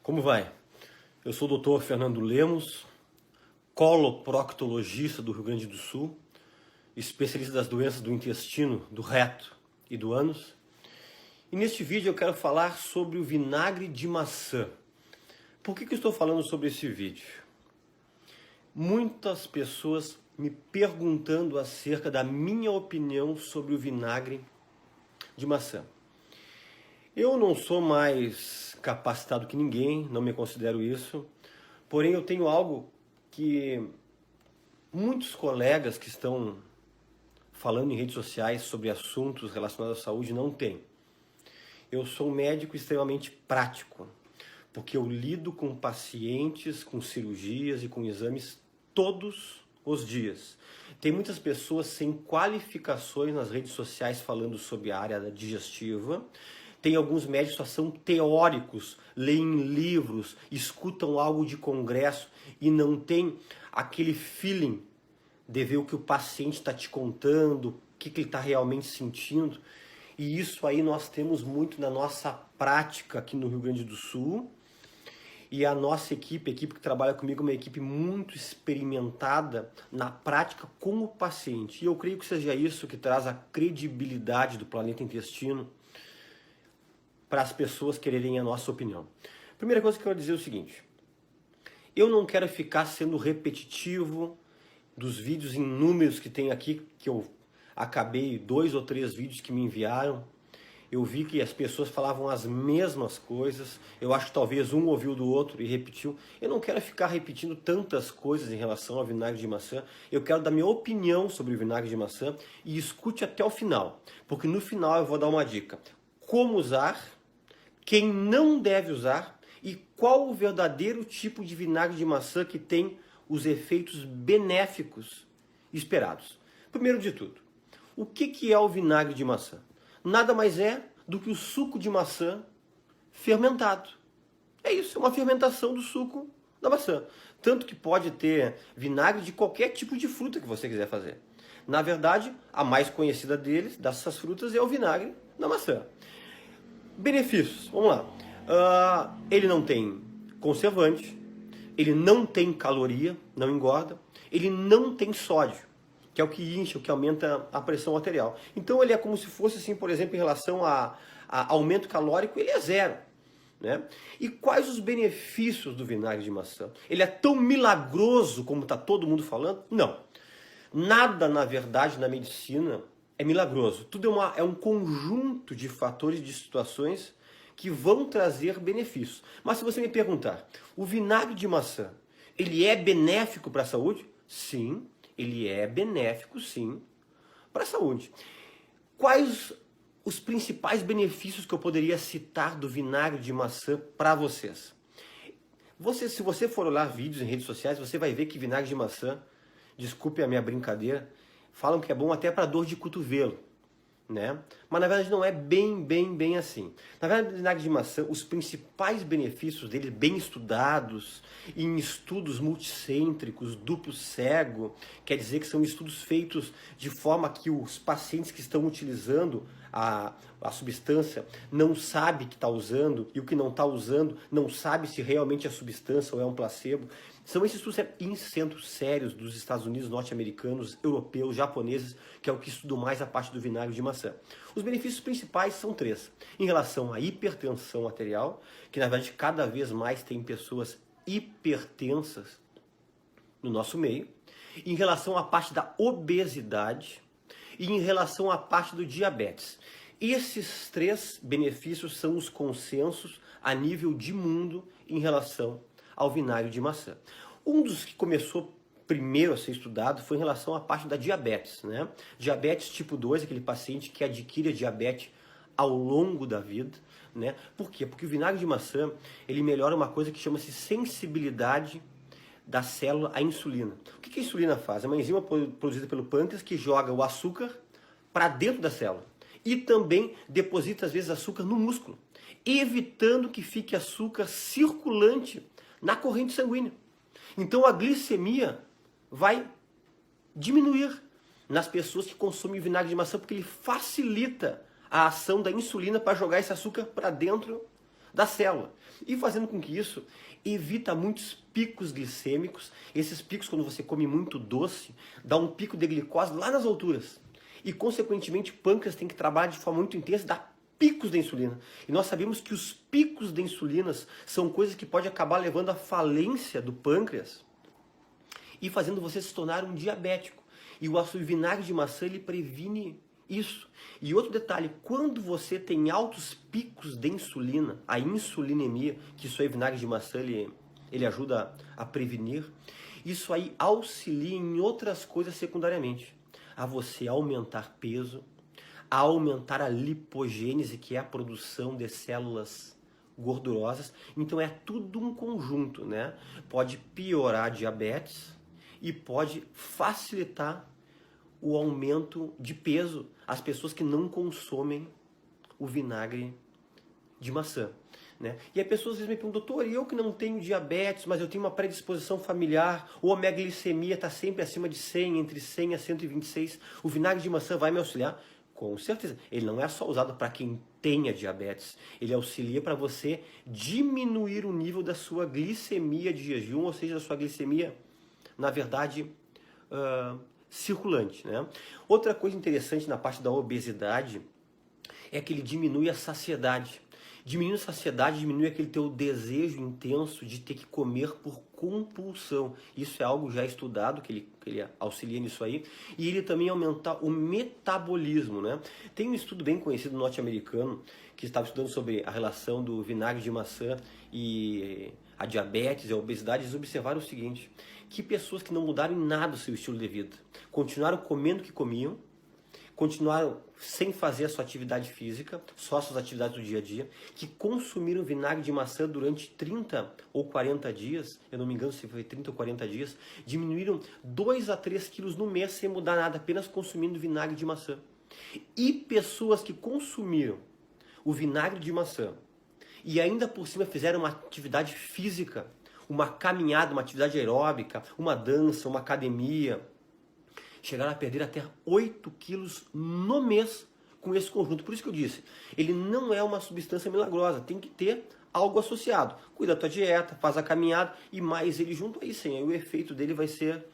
Como vai? Eu sou o Dr. Fernando Lemos, coloproctologista do Rio Grande do Sul, especialista das doenças do intestino, do reto e do ânus. E neste vídeo eu quero falar sobre o vinagre de maçã. Por que eu estou falando sobre esse vídeo? Muitas pessoas me perguntando acerca da minha opinião sobre o vinagre de maçã. Eu não sou mais capacitado que ninguém, não me considero isso, porém eu tenho algo que muitos colegas que estão falando em redes sociais sobre assuntos relacionados à saúde não têm. Eu sou um médico extremamente prático, porque eu lido com pacientes, com cirurgias e com exames todos os dias. Tem muitas pessoas sem qualificações nas redes sociais falando sobre a área digestiva. Tem alguns médicos que só são teóricos, leem livros, escutam algo de congresso e não tem aquele feeling de ver o que o paciente está te contando, o que ele está realmente sentindo. E isso aí nós temos muito na nossa prática aqui no Rio Grande do Sul. E a nossa equipe, a equipe que trabalha comigo, é uma equipe muito experimentada na prática com o paciente. E eu creio que seja isso que traz a credibilidade do Planeta Intestino para as pessoas quererem a nossa opinião. Primeira coisa que eu quero dizer é o seguinte: eu não quero ficar sendo repetitivo dos vídeos em números que tem aqui, que eu acabei 2 ou 3 vídeos que me enviaram. Eu vi que as pessoas falavam as mesmas coisas, eu acho que talvez um ouviu do outro e repetiu. Eu não quero ficar repetindo tantas coisas em relação ao vinagre de maçã. Eu quero dar minha opinião sobre o vinagre de maçã e escute até o final, porque no final eu vou dar uma dica. Como usar, quem não deve usar e qual o verdadeiro tipo de vinagre de maçã que tem os efeitos benéficos esperados. Primeiro de tudo, o que é o vinagre de maçã? Nada mais é do que o suco de maçã fermentado. É isso, é uma fermentação do suco da maçã. Tanto que pode ter vinagre de qualquer tipo de fruta que você quiser fazer. Na verdade, a mais conhecida deles, dessas frutas, é o vinagre da maçã. Benefícios, vamos lá. Ele não tem conservante, ele não tem caloria, não engorda, ele não tem sódio, que é o que incha, o que aumenta a pressão arterial. Então ele é como se fosse assim, por exemplo, em relação a aumento calórico, ele é zero. Né? E quais os benefícios do vinagre de maçã? Ele é tão milagroso como está todo mundo falando? Não. Nada, na verdade, na medicina é milagroso. Tudo é um conjunto de fatores, de situações que vão trazer benefícios. Mas se você me perguntar, o vinagre de maçã, ele é benéfico para a saúde? Sim, ele é benéfico, sim, para a saúde. Quais os principais benefícios que eu poderia citar do vinagre de maçã para vocês? Se você for olhar vídeos em redes sociais, você vai ver que vinagre de maçã, desculpe a minha brincadeira, falam que é bom até para dor de cotovelo, né? Mas na verdade não é bem assim. Na verdade, o vinagre de maçã, os principais benefícios dele, bem estudados, em estudos multicêntricos, duplo cego, quer dizer que são estudos feitos de forma que os pacientes que estão utilizando a substância não sabe que está usando, e o que não está usando não sabe se realmente é substância ou é um placebo. São esses estudos em centros sérios dos Estados Unidos, norte-americanos, europeus, japoneses, que é o que estudam mais a parte do vinagre de maçã. Os benefícios principais são 3. Em relação à hipertensão arterial, que na verdade cada vez mais tem pessoas hipertensas no nosso meio. Em relação à parte da obesidade e em relação à parte do diabetes. Esses 3 benefícios são os consensos a nível de mundo em relação ao vinagre de maçã. Um dos que começou primeiro a ser estudado foi em relação à parte da diabetes, né? Diabetes tipo 2, aquele paciente que adquire a diabetes ao longo da vida, né? Por quê? Porque o vinagre de maçã, ele melhora uma coisa que chama-se sensibilidade da célula à insulina. O que a insulina faz? É uma enzima produzida pelo pâncreas que joga o açúcar para dentro da célula e também deposita às vezes açúcar no músculo, evitando que fique açúcar circulante na corrente sanguínea. Então a glicemia vai diminuir nas pessoas que consomem vinagre de maçã, porque ele facilita a ação da insulina para jogar esse açúcar para dentro da célula. E fazendo com que isso evita muitos picos glicêmicos. Esses picos, quando você come muito doce, dá um pico de glicose lá nas alturas. E, consequentemente, o pâncreas tem que trabalhar de forma muito intensa e dá picos de insulina. E nós sabemos que os picos de insulina são coisas que podem acabar levando à falência do pâncreas e fazendo você se tornar um diabético. E o vinagre de maçã, ele previne isso. E outro detalhe, quando você tem altos picos de insulina, a insulinemia, que isso aí, vinagre de maçã, ele ajuda a prevenir, isso aí auxilia em outras coisas secundariamente. A você aumentar peso, a aumentar a lipogênese, que é a produção de células gordurosas. Então é tudo um conjunto, né? Pode piorar a diabetes e pode facilitar o aumento de peso as pessoas que não consomem o vinagre de maçã. Né? E aí pessoas às vezes me perguntam, doutor, eu que não tenho diabetes, mas eu tenho uma predisposição familiar, ou a minha glicemia está sempre acima de 100, entre 100 a 126, o vinagre de maçã vai me auxiliar? Com certeza. Ele não é só usado para quem tenha diabetes, ele auxilia para você diminuir o nível da sua glicemia de jejum, ou seja, da sua glicemia, na verdade, circulante. Né? Outra coisa interessante na parte da obesidade é que ele diminui a saciedade. Diminuindo a saciedade, diminui aquele teu desejo intenso de ter que comer por compulsão. Isso é algo já estudado, que ele auxilia nisso aí. E ele também aumenta o metabolismo, né? Tem um estudo bem conhecido norte-americano que estava estudando sobre a relação do vinagre de maçã e a diabetes e a obesidade. Eles observaram o seguinte, que pessoas que não mudaram em nada o seu estilo de vida, continuaram comendo o que comiam, continuaram sem fazer a sua atividade física, só as suas atividades do dia a dia, que consumiram vinagre de maçã durante 30 ou 40 dias, eu não me engano se foi 30 ou 40 dias, diminuíram 2 a 3 quilos no mês sem mudar nada, apenas consumindo vinagre de maçã. E pessoas que consumiram o vinagre de maçã e ainda por cima fizeram uma atividade física, uma caminhada, uma atividade aeróbica, uma dança, uma academia, chegaram a perder até 8 quilos no mês com esse conjunto. Por isso que eu disse, ele não é uma substância milagrosa, tem que ter algo associado. Cuida da tua dieta, faz a caminhada e mais ele junto, aí sim, aí o efeito dele vai ser,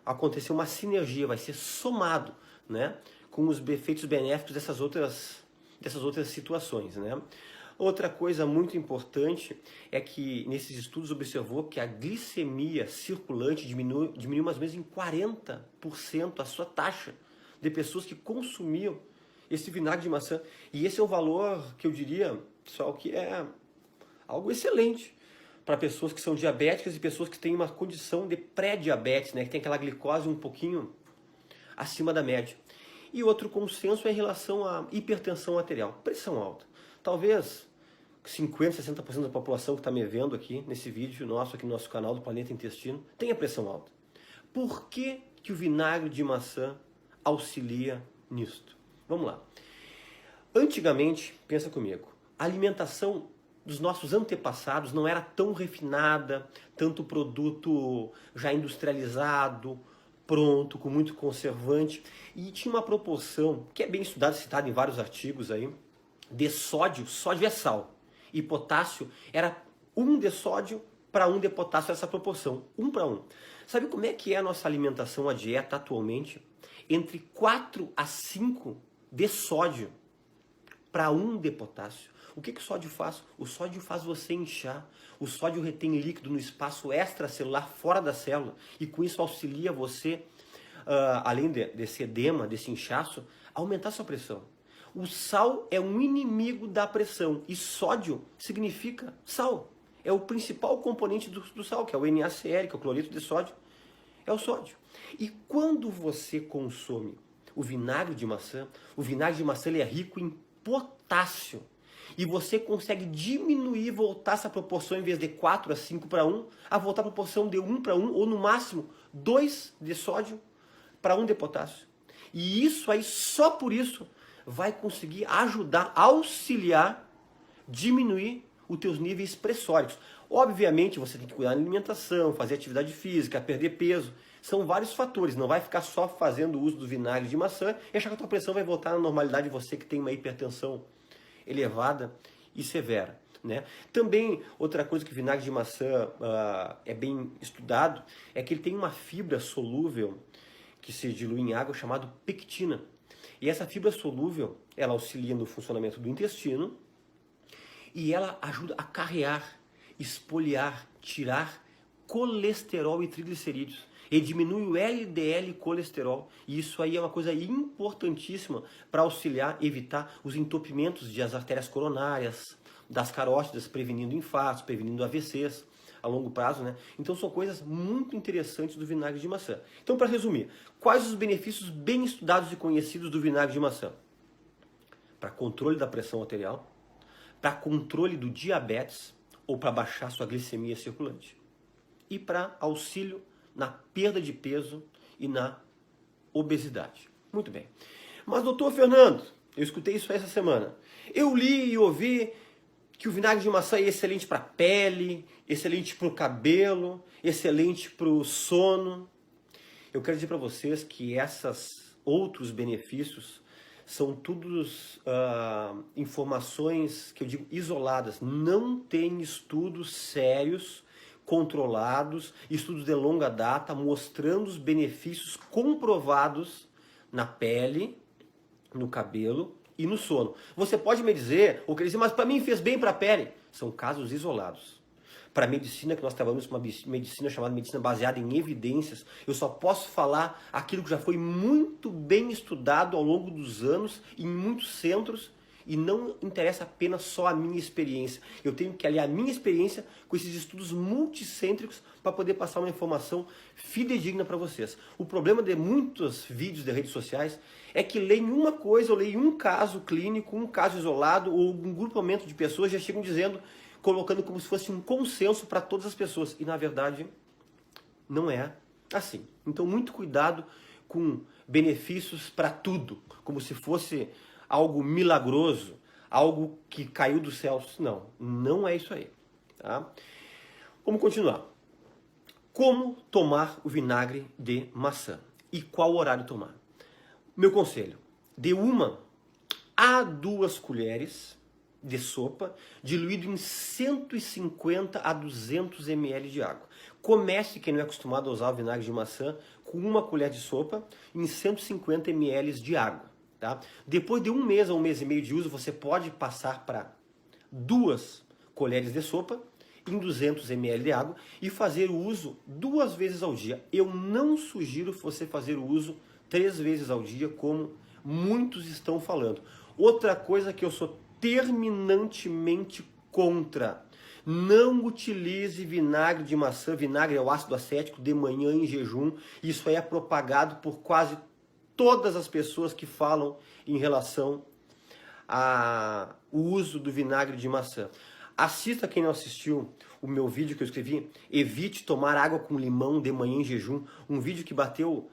acontecer uma sinergia, vai ser somado, né, com os efeitos benéficos dessas outras situações, né. Outra coisa muito importante é que nesses estudos observou que a glicemia circulante diminuiu mais ou menos em 40% a sua taxa de pessoas que consumiam esse vinagre de maçã. E esse é um valor que eu diria, pessoal, que é algo excelente para pessoas que são diabéticas e pessoas que têm uma condição de pré-diabetes, né, que tem aquela glicose um pouquinho acima da média. E outro consenso é em relação à hipertensão arterial, pressão alta. Talvez 50%, 60% da população que está me vendo aqui nesse vídeo nosso, aqui no nosso canal do Planeta Intestino, tenha pressão alta. Por que que o vinagre de maçã auxilia nisto? Vamos lá. Antigamente, pensa comigo, a alimentação dos nossos antepassados não era tão refinada, tanto produto já industrializado, pronto, com muito conservante, e tinha uma proporção, que é bem estudada, citada em vários artigos aí, de sódio é sal, e potássio era 1 de sódio para 1 de potássio, essa proporção, 1 para 1. Sabe como é que é a nossa alimentação, a dieta atualmente? Entre 4 a 5 de sódio para 1 de potássio. O que o sódio faz? O sódio faz você inchar. O sódio retém líquido no espaço extracelular fora da célula e com isso auxilia você, além desse edema, desse inchaço, aumentar sua pressão. O sal é um inimigo da pressão e sódio significa sal. É o principal componente do sal, que é o NaCl, que é o cloreto de sódio. É o sódio. E quando você consome o vinagre de maçã ele é rico em potássio. E você consegue diminuir, voltar essa proporção, em vez de 4 a 5 para 1, a voltar a proporção de 1 para 1, ou no máximo 2 de sódio para 1 de potássio. E isso aí, só por isso, vai conseguir ajudar, auxiliar, diminuir os teus níveis pressóricos. Obviamente, você tem que cuidar da alimentação, fazer atividade física, perder peso. São vários fatores. Não vai ficar só fazendo uso do vinagre de maçã e achar que a tua pressão vai voltar à normalidade, você que tem uma hipertensão elevada e severa. né? Também, outra coisa que o vinagre de maçã é bem estudado, é que ele tem uma fibra solúvel que se dilui em água chamada pectina. E essa fibra solúvel, ela auxilia no funcionamento do intestino e ela ajuda a carrear, espoliar, tirar colesterol e triglicerídeos. E diminui o LDL colesterol. E isso aí é uma coisa importantíssima para auxiliar, evitar os entupimentos das artérias coronárias, das carótidas, prevenindo infartos, prevenindo AVCs a longo prazo, né? Então são coisas muito interessantes do vinagre de maçã. Então, para resumir, quais os benefícios bem estudados e conhecidos do vinagre de maçã? Para controle da pressão arterial, para controle do diabetes ou para baixar sua glicemia circulante. E para auxílio na perda de peso e na obesidade. Muito bem. Mas, doutor Fernando, eu escutei isso essa semana. Eu li e ouvi que o vinagre de maçã é excelente para a pele, excelente para o cabelo, excelente para o sono. Eu quero dizer para vocês que esses outros benefícios são todos informações que eu digo isoladas. Não tem estudos sérios, controlados, estudos de longa data mostrando os benefícios comprovados na pele, no cabelo e no sono. Você pode me dizer, ou querer dizer, mas para mim fez bem para a pele. São casos isolados. Para a medicina, que nós trabalhamos com uma medicina chamada medicina baseada em evidências, eu só posso falar aquilo que já foi muito bem estudado ao longo dos anos em muitos centros e não interessa apenas só a minha experiência. Eu tenho que aliar a minha experiência com esses estudos multicêntricos para poder passar uma informação fidedigna para vocês. O problema de muitos vídeos de redes sociais é que leem uma coisa, ou leem um caso clínico, um caso isolado, ou um grupamento de pessoas já chegam dizendo, colocando como se fosse um consenso para todas as pessoas. E na verdade, não é assim. Então, muito cuidado com benefícios para tudo, como se fosse algo milagroso, algo que caiu dos céus. Não, não é isso aí. Tá? Vamos continuar. Como tomar o vinagre de maçã? E qual horário tomar? Meu conselho, de 1 a 2 colheres de sopa, diluído em 150 a 200 ml de água. Comece, quem não é acostumado a usar o vinagre de maçã, com 1 colher de sopa em 150 ml de água. Tá? Depois de 1 mês a 1 mês e meio de uso, você pode passar para 2 colheres de sopa em 200 ml de água e fazer o uso 2 vezes ao dia. Eu não sugiro você fazer o uso 3 vezes ao dia, como muitos estão falando. Outra coisa que eu sou terminantemente contra: não utilize vinagre de maçã, vinagre é o ácido acético, de manhã em jejum. Isso aí é propagado por quase todas as pessoas que falam em relação ao uso do vinagre de maçã. Assista, quem não assistiu, o meu vídeo que eu escrevi, evite tomar água com limão de manhã em jejum, um vídeo que bateu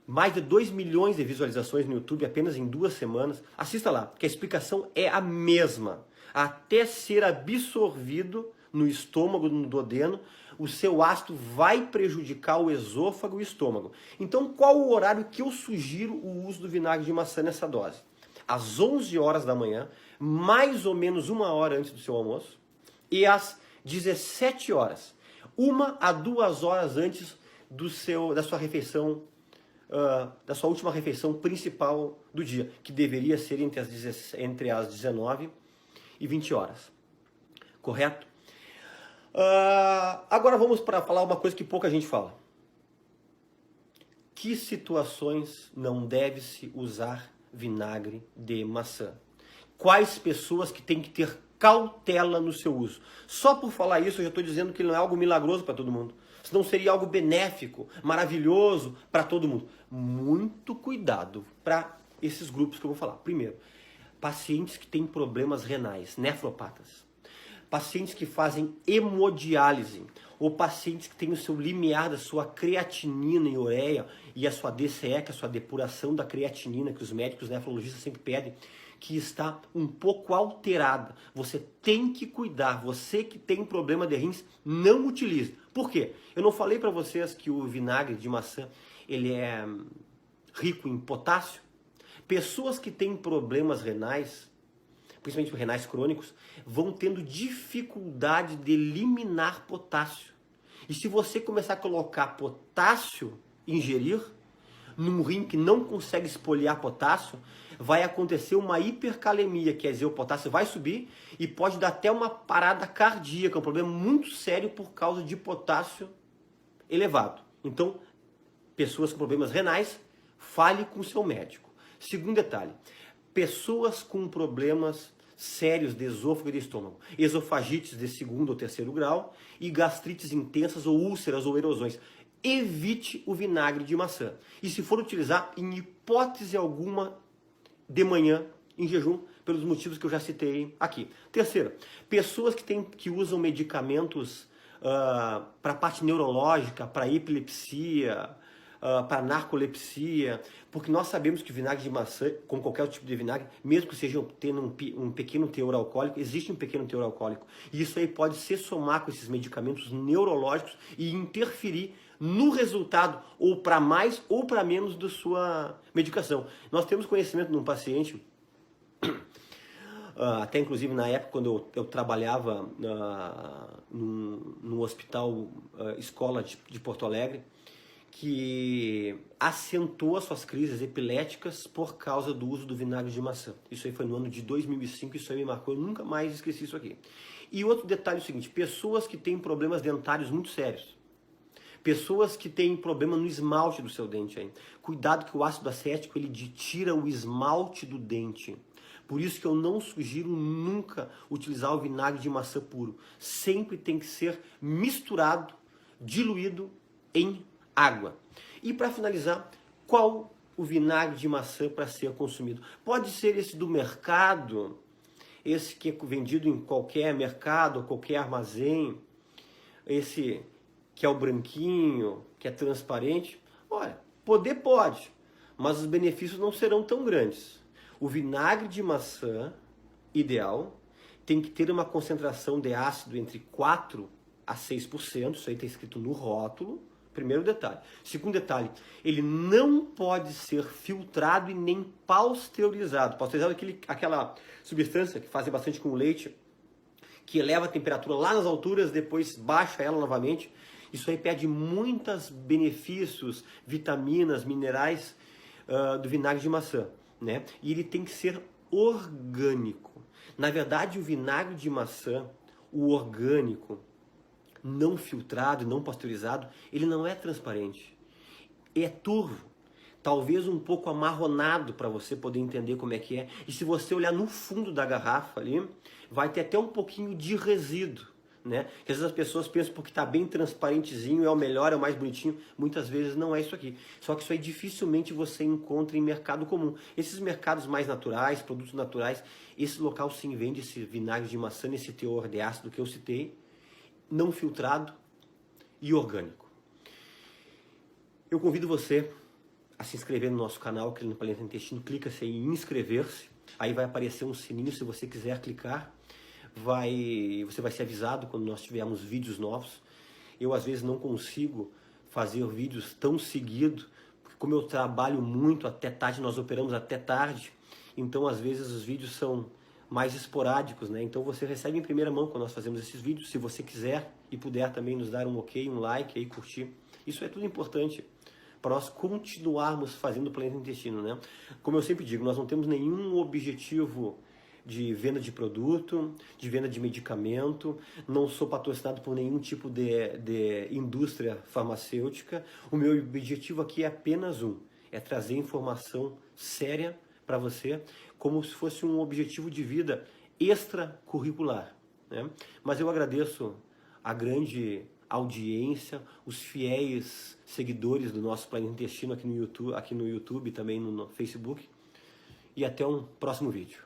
mais de 2 milhões de visualizações no YouTube apenas em 2 semanas. Assista lá, que a explicação é a mesma. Até ser absorvido no estômago, no duodeno, o seu ácido vai prejudicar o esôfago e o estômago. Então, qual o horário que eu sugiro o uso do vinagre de maçã nessa dose? Às 11 horas da manhã, mais ou menos 1 hora antes do seu almoço, e às 17 horas, 1 a 2 horas antes da sua refeição, da sua última refeição principal do dia, que deveria ser entre as 19 e 20 horas. Correto? Agora vamos para falar uma coisa que pouca gente fala. Que situações não deve-se usar vinagre de maçã? Quais pessoas que têm que ter cautela no seu uso? Só por falar isso eu já estou dizendo que ele não é algo milagroso para todo mundo. Senão seria algo benéfico, maravilhoso para todo mundo. Muito cuidado para esses grupos que eu vou falar. Primeiro, pacientes que têm problemas renais, nefropatas. Pacientes que fazem hemodiálise, ou pacientes que têm o seu limiar da sua creatinina e ureia e a sua DCE, que é a sua depuração da creatinina, que os médicos nefrologistas sempre pedem, que está um pouco alterada. Você tem que cuidar. Você que tem problema de rins, não utilize. Por quê? Eu não falei para vocês que o vinagre de maçã ele é rico em potássio? Pessoas que têm problemas renais principalmente renais crônicos, vão tendo dificuldade de eliminar potássio. E se você começar a colocar potássio, ingerir, num rim que não consegue espolhar potássio, vai acontecer uma hipercalemia, quer dizer, o potássio vai subir e pode dar até uma parada cardíaca, um problema muito sério por causa de potássio elevado. Então, pessoas com problemas renais, fale com seu médico. Segundo detalhe, pessoas com problemas sérios de esôfago e de estômago, esofagites de segundo ou terceiro grau e gastrites intensas ou úlceras ou erosões. Evite o vinagre de maçã. E se for utilizar, em hipótese alguma, de manhã, em jejum, pelos motivos que eu já citei aqui. Terceiro, pessoas que usam medicamentos para a parte neurológica, para epilepsia, para narcolepsia, porque nós sabemos que o vinagre de maçã, como qualquer outro tipo de vinagre, mesmo que seja tendo um pequeno teor alcoólico, existe um pequeno teor alcoólico. E isso aí pode se somar com esses medicamentos neurológicos e interferir no resultado, ou para mais ou para menos da sua medicação. Nós temos conhecimento de um paciente, até inclusive na época quando eu trabalhava num hospital escola de Porto Alegre, que acentuou as suas crises epiléticas por causa do uso do vinagre de maçã. Isso aí foi no ano de 2005, isso aí me marcou, eu nunca mais esqueci isso aqui. E outro detalhe é o seguinte, pessoas que têm problemas dentários muito sérios, pessoas que têm problema no esmalte do seu dente aí. Cuidado que o ácido acético ele tira o esmalte do dente. Por isso que eu não sugiro nunca utilizar o vinagre de maçã puro. Sempre tem que ser misturado, diluído em água. E para finalizar, qual o vinagre de maçã para ser consumido? Pode ser esse do mercado, esse que é vendido em qualquer mercado, qualquer armazém, esse que é o branquinho, que é transparente. Olha, poder pode, mas os benefícios não serão tão grandes. O vinagre de maçã ideal tem que ter uma concentração de ácido entre 4 a 6%, isso aí está escrito no rótulo, primeiro detalhe. Segundo detalhe, ele não pode ser filtrado e nem pasteurizado. Pasteurizado é aquela substância que fazem bastante com o leite, que eleva a temperatura lá nas alturas, depois baixa ela novamente. Isso aí perde muitos benefícios, vitaminas, minerais do vinagre de maçã, né? E ele tem que ser orgânico. Na verdade, o vinagre de maçã, o orgânico, não filtrado, não pasteurizado, ele não é transparente. É turvo. Talvez um pouco amarronado para você poder entender como é que é. E se você olhar no fundo da garrafa ali, vai ter até um pouquinho de resíduo, né? Que às vezes as pessoas pensam porque está bem transparentezinho, é o melhor, é o mais bonitinho. Muitas vezes não é isso aqui. Só que isso aí dificilmente você encontra em mercado comum. Esses mercados mais naturais, produtos naturais, esse local sim vende esse vinagre de maçã, nesse teor de ácido que eu citei, não filtrado e orgânico. Eu convido você a se inscrever no nosso canal, Clínica Planeta Intestino, clica-se em inscrever-se, aí vai aparecer um sininho se você quiser clicar, você vai ser avisado quando nós tivermos vídeos novos. Eu às vezes não consigo fazer vídeos tão seguido, porque como eu trabalho muito até tarde, nós operamos até tarde, então às vezes os vídeos são mais esporádicos, né? Então você recebe em primeira mão quando nós fazemos esses vídeos. Se você quiser e puder também nos dar um ok, um like aí, curtir, isso é tudo importante para nós continuarmos fazendo o Planeta Intestino, né? Como eu sempre digo, nós não temos nenhum objetivo de venda de produto, de venda de medicamento, não sou patrocinado por nenhum tipo de indústria farmacêutica. O meu objetivo aqui é apenas é trazer informação séria para você, como se fosse um objetivo de vida extracurricular, né? Mas eu agradeço a grande audiência, os fiéis seguidores do nosso Planeta Intestino aqui no YouTube também no Facebook, e até um próximo vídeo.